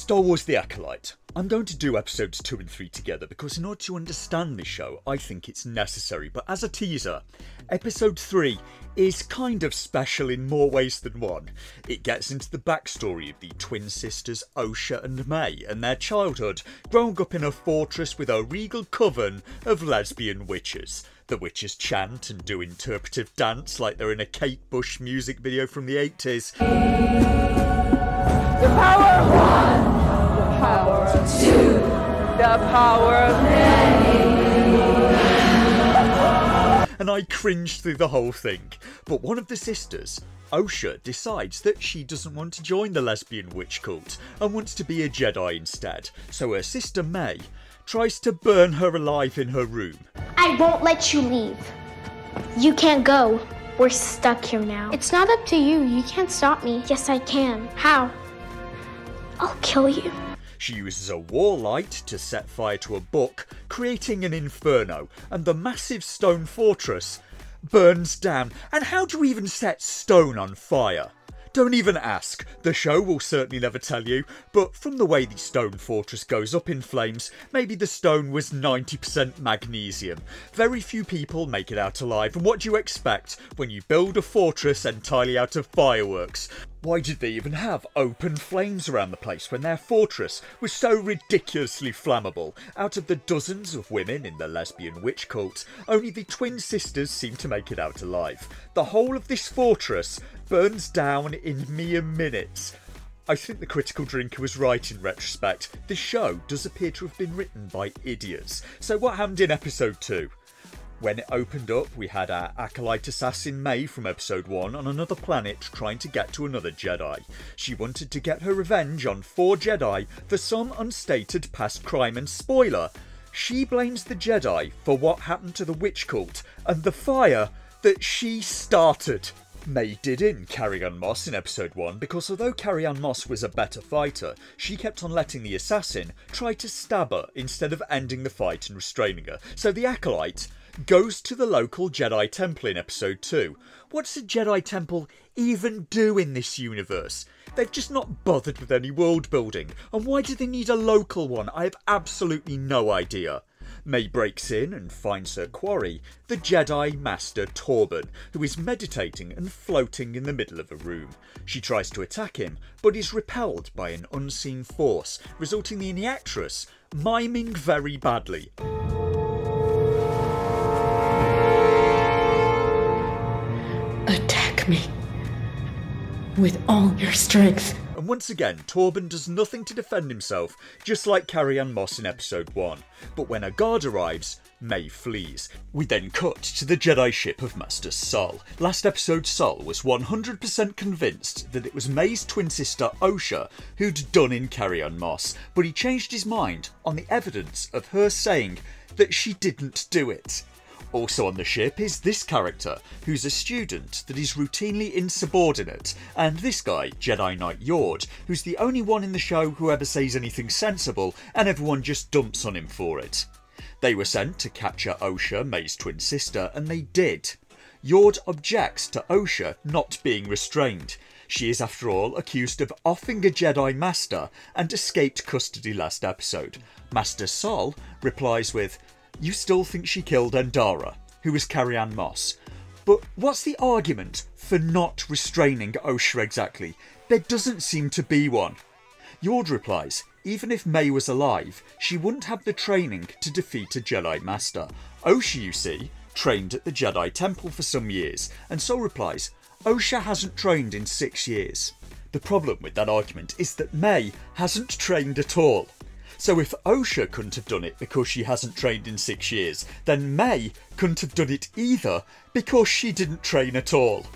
Star Wars The Acolyte. I'm going to do episodes 2 and 3 together because in order to understand this show, I think it's necessary. But as a teaser, episode 3 is kind of special in more ways than one. It gets into the backstory of the twin sisters Osha and May and their childhood, growing up in a fortress with a regal coven of lesbian witches. The witches chant and do interpretive dance like they're in a Kate Bush music video from the 80s. The power of one, the power of two, the power of many. And I cringed through the whole thing. But one of the sisters, Osha, decides that she doesn't want to join the lesbian witch cult and wants to be a Jedi instead. So her sister May tries to burn her alive in her room. I won't let you leave. You can't go. We're stuck here now. It's not up to you. You can't stop me. Yes, I can. How? I'll kill you. She uses a war light to set fire to a book, creating an inferno, and the massive stone fortress burns down. And how do you even set stone on fire? Don't even ask, the show will certainly never tell you, but from the way the stone fortress goes up in flames, maybe the stone was 90% magnesium. Very few people make it out alive, and what do you expect when you build a fortress entirely out of fireworks? Why did they even have open flames around the place when their fortress was so ridiculously flammable? Out of the dozens of women in the lesbian witch cult, only the twin sisters seem to make it out alive. The whole of this fortress burns down in mere minutes. I think the critical drinker was right in retrospect. This show does appear to have been written by idiots. So what happened in episode 2? When it opened up, we had our acolyte assassin May from episode 1 on another planet trying to get to another Jedi. She wanted to get her revenge on 4 Jedi for some unstated past crime, and spoiler, she blames the Jedi for what happened to the witch cult and the fire that she started. May did in Carrie-Anne Moss in episode 1 because although Carrie-Anne Moss was a better fighter, she kept on letting the assassin try to stab her instead of ending the fight and restraining her. So the acolyte goes to the local Jedi temple in episode 2. What's a Jedi temple even do in this universe? They've just not bothered with any world building. And why do they need a local one? I have absolutely no idea. May breaks in and finds her quarry, the Jedi Master Torben, who is meditating and floating in the middle of a room. She tries to attack him, but is repelled by an unseen force, resulting in the actress miming very badly. Attack me with all your strength. And once again, Torben does nothing to defend himself, just like Carrie-Anne Moss in episode 1. But when a guard arrives, May flees. We then cut to the Jedi ship of Master Sol. Last episode, Sol was 100% convinced that it was May's twin sister Osha who'd done in Carrie-Anne Moss, but he changed his mind on the evidence of her saying that she didn't do it. Also on the ship is this character, who's a student that is routinely insubordinate, and this guy, Jedi Knight Yord, who's the only one in the show who ever says anything sensible, and everyone just dumps on him for it. They were sent to capture Osha, May's twin sister, and they did. Yord objects to Osha not being restrained. She is, after all, accused of offing a Jedi Master and escaped custody last episode. Master Sol replies with, "You still think she killed Endara, who was Carrie-Anne Moss. But what's the argument for not restraining Osha exactly? There doesn't seem to be one." Yord replies, even if May was alive, she wouldn't have the training to defeat a Jedi Master. Osha, you see, trained at the Jedi Temple for some years, and Sol replies, Osha hasn't trained in 6 years. The problem with that argument is that May hasn't trained at all. So if Osha couldn't have done it because she hasn't trained in 6 years, then May couldn't have done it either because she didn't train at all.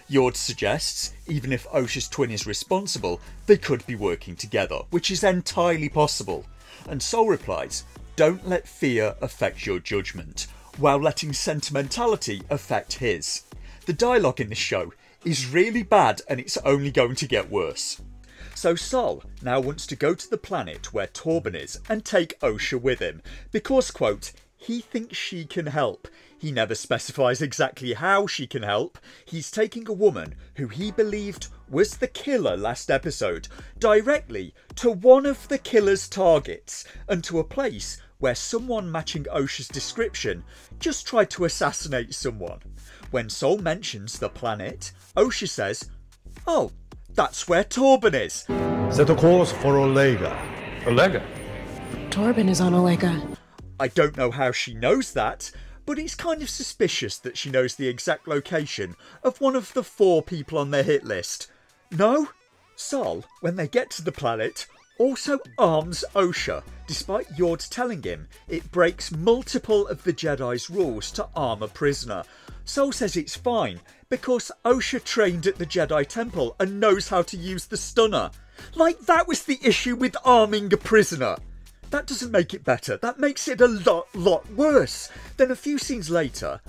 Yord suggests, even if Osha's twin is responsible, they could be working together, which is entirely possible. And Sol replies, don't let fear affect your judgment, while letting sentimentality affect his. The dialogue in this show is really bad and it's only going to get worse. So Sol now wants to go to the planet where Torben is and take Osha with him because, quote, He thinks she can help. He never specifies exactly how she can help. He's taking a woman who he believed was the killer last episode directly to one of the killer's targets and to a place where someone matching Osha's description just tried to assassinate someone. When Sol mentions the planet, Osha says, "Oh, that's where Torben is." Set a course for Olega. Olega? Torben is on Olega. I don't know how she knows that, but it's kind of suspicious that she knows the exact location of one of the 4 people on their hit list. No? Sol, when they get to the planet, also arms Osha, despite Yord telling him it breaks multiple of the Jedi's rules to arm a prisoner. Sol says it's fine, because Osha trained at the Jedi Temple and knows how to use the stunner. Like that was the issue with arming a prisoner. That doesn't make it better, that makes it a lot worse. Then a few scenes later,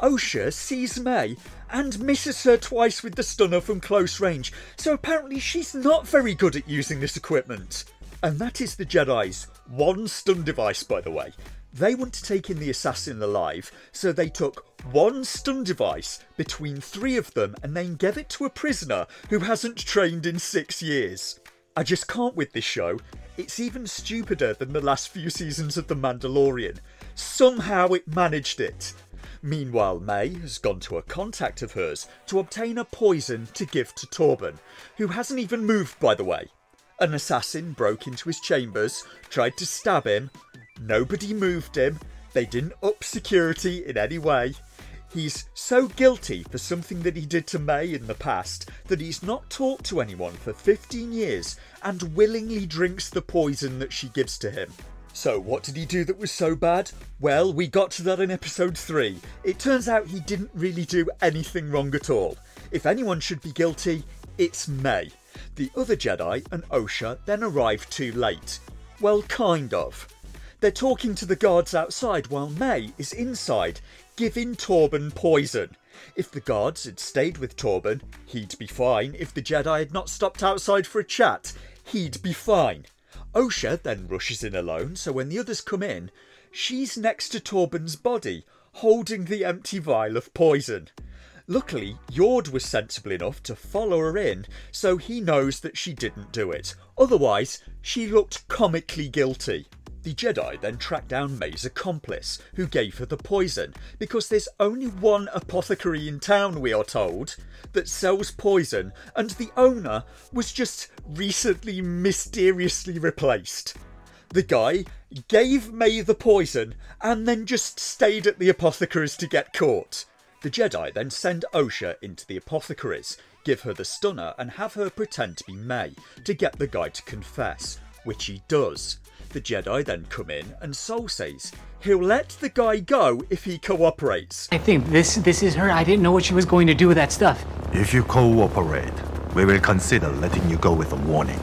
Osha sees May and misses her twice with the stunner from close range, so apparently she's not very good at using this equipment. And that is the Jedi's one stun device, by the way. They want to take in the assassin alive, so they took one stun device between 3 of them and then gave it to a prisoner who hasn't trained in 6 years. I just can't with this show. It's even stupider than the last few seasons of The Mandalorian. Somehow it managed it. Meanwhile, May has gone to a contact of hers to obtain a poison to give to Torben, who hasn't even moved, by the way. An assassin broke into his chambers, tried to stab him. Nobody moved him. They didn't up security in any way. He's so guilty for something that he did to May in the past that he's not talked to anyone for 15 years and willingly drinks the poison that she gives to him. So what did he do that was so bad? Well, we got to that in episode 3. It turns out he didn't really do anything wrong at all. If anyone should be guilty, it's May. The other Jedi and Osha then arrive too late. Well, kind of. They're talking to the guards outside while May is inside, giving Torben poison. If the guards had stayed with Torben, he'd be fine. If the Jedi had not stopped outside for a chat, he'd be fine. Osha then rushes in alone, so when the others come in, she's next to Torben's body, holding the empty vial of poison. Luckily, Yord was sensible enough to follow her in, so he knows that she didn't do it. Otherwise, she looked comically guilty. The Jedi then track down May's accomplice, who gave her the poison, because there's only one apothecary in town, we are told, that sells poison, and the owner was just recently mysteriously replaced. The guy gave May the poison, and then just stayed at the apothecary's to get caught. The Jedi then send Osha into the apothecary's, give her the stunner, and have her pretend to be May, to get the guy to confess, which he does. The Jedi then come in and Sol says he'll let the guy go if he cooperates. I think this is her. I didn't know what she was going to do with that stuff. If you cooperate, we will consider letting you go with a warning.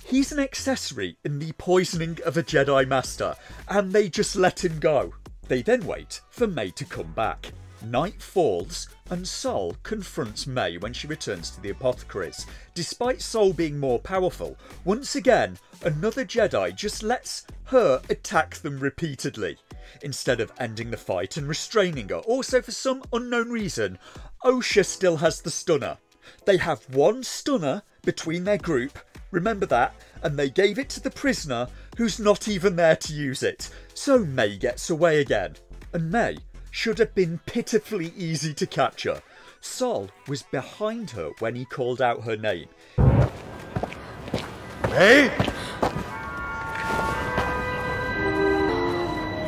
He's an accessory in the poisoning of a Jedi Master, and they just let him go. They then wait for May to come back. Night falls, and Sol confronts May when she returns to the apothecary's. Despite Sol being more powerful, once again, another Jedi just lets her attack them repeatedly, instead of ending the fight and restraining her. Also, for some unknown reason, Osha still has the stunner. They have one stunner between their group, remember that, and they gave it to the prisoner who's not even there to use it. So May gets away again. And May should have been pitifully easy to capture. Sol was behind her when he called out her name. Hey!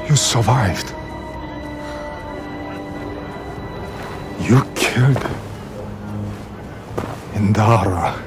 You survived. You killed Indara.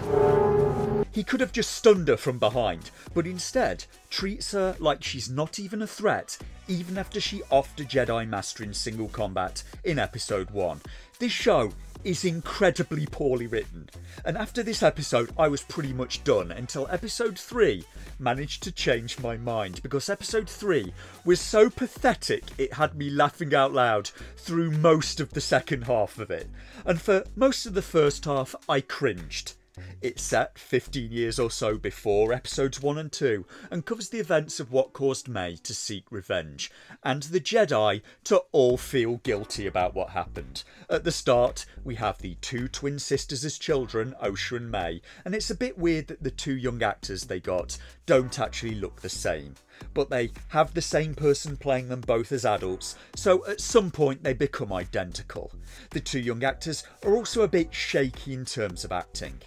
He could have just stunned her from behind, but instead treats her like she's not even a threat, even after she offed a Jedi Master in single combat in episode 1. This show is incredibly poorly written, and after this episode I was pretty much done until episode 3 managed to change my mind, because episode 3 was so pathetic it had me laughing out loud through most of the second half of it, and for most of the first half I cringed. It's set 15 years or so before episodes 1 and 2 and covers the events of what caused May to seek revenge and the Jedi to all feel guilty about what happened. At the start we have the two twin sisters as children, Osha and May, and it's a bit weird that the two young actors they got don't actually look the same. But they have the same person playing them both as adults, so at some point they become identical. The two young actors are also a bit shaky in terms of acting.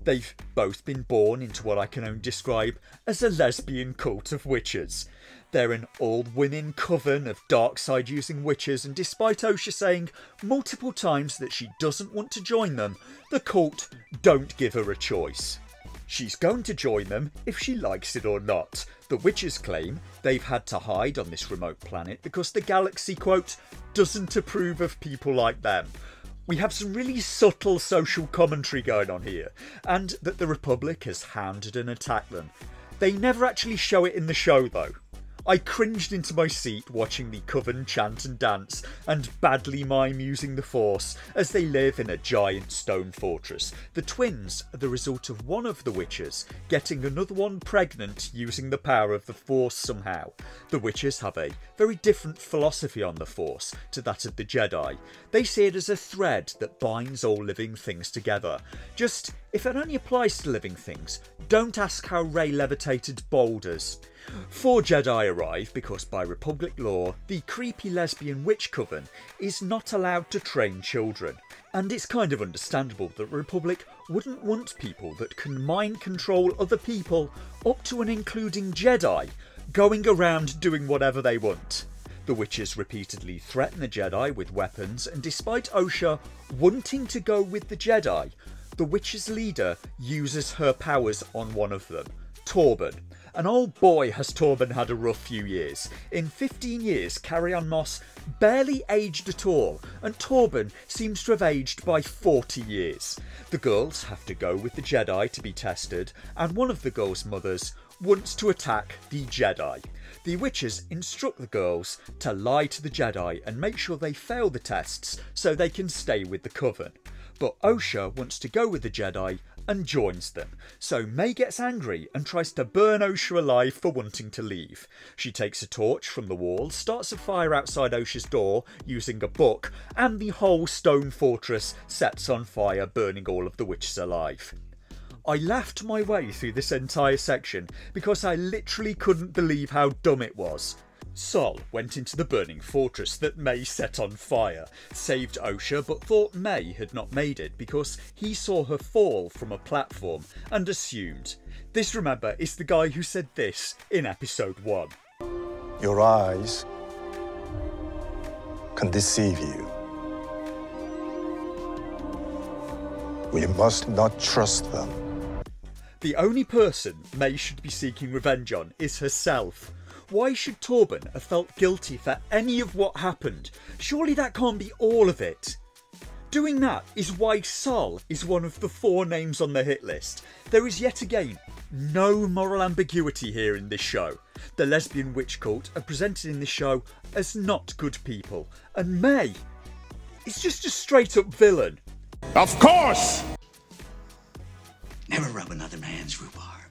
They've both been born into what I can only describe as a lesbian cult of witches. They're an all-women coven of dark side using witches, and despite Osha saying multiple times that she doesn't want to join them, the cult don't give her a choice. She's going to join them if she likes it or not. The witches claim they've had to hide on this remote planet because the galaxy, quote, doesn't approve of people like them. We have some really subtle social commentary going on here, and that the Republic has hounded and attacked them. They never actually show it in the show though. I cringed into my seat watching the coven chant and dance and badly mime using the Force as they live in a giant stone fortress. The twins are the result of one of the witches getting another one pregnant using the power of the Force somehow. The witches have a very different philosophy on the Force to that of the Jedi. They see it as a thread that binds all living things together. Just, if it only applies to living things, don't ask how Rey levitated boulders. 4 Jedi arrive because by Republic law, the creepy lesbian witch coven is not allowed to train children. And it's kind of understandable that Republic wouldn't want people that can mind control other people, up to and including Jedi, going around doing whatever they want. The witches repeatedly threaten the Jedi with weapons, and despite Osha wanting to go with the Jedi, the witches' leader uses her powers on one of them, Torben. And oh boy has Torben had a rough few years. In 15 years, Carrie-Anne Moss barely aged at all, and Torben seems to have aged by 40 years. The girls have to go with the Jedi to be tested, and one of the girls' mothers wants to attack the Jedi. The witches instruct the girls to lie to the Jedi and make sure they fail the tests so they can stay with the coven. But Osha wants to go with the Jedi and joins them, so May gets angry and tries to burn Osha alive for wanting to leave. She takes a torch from the wall, starts a fire outside Osha's door using a book, and the whole stone fortress sets on fire, burning all of the witches alive. I laughed my way through this entire section because I literally couldn't believe how dumb it was. Sol went into the burning fortress that May set on fire, saved Osha but thought May had not made it because he saw her fall from a platform and assumed. This, remember, is the guy who said this in episode 1. Your eyes can deceive you. We must not trust them. The only person May should be seeking revenge on is herself. Why should Torben have felt guilty for any of what happened? Surely that can't be all of it. Doing that is why Sol is one of the 4 names on the hit list. There is yet again no moral ambiguity here in this show. The lesbian witch cult are presented in this show as not good people, and May is just a straight up villain. Of course! Never rub another man's rhubarb.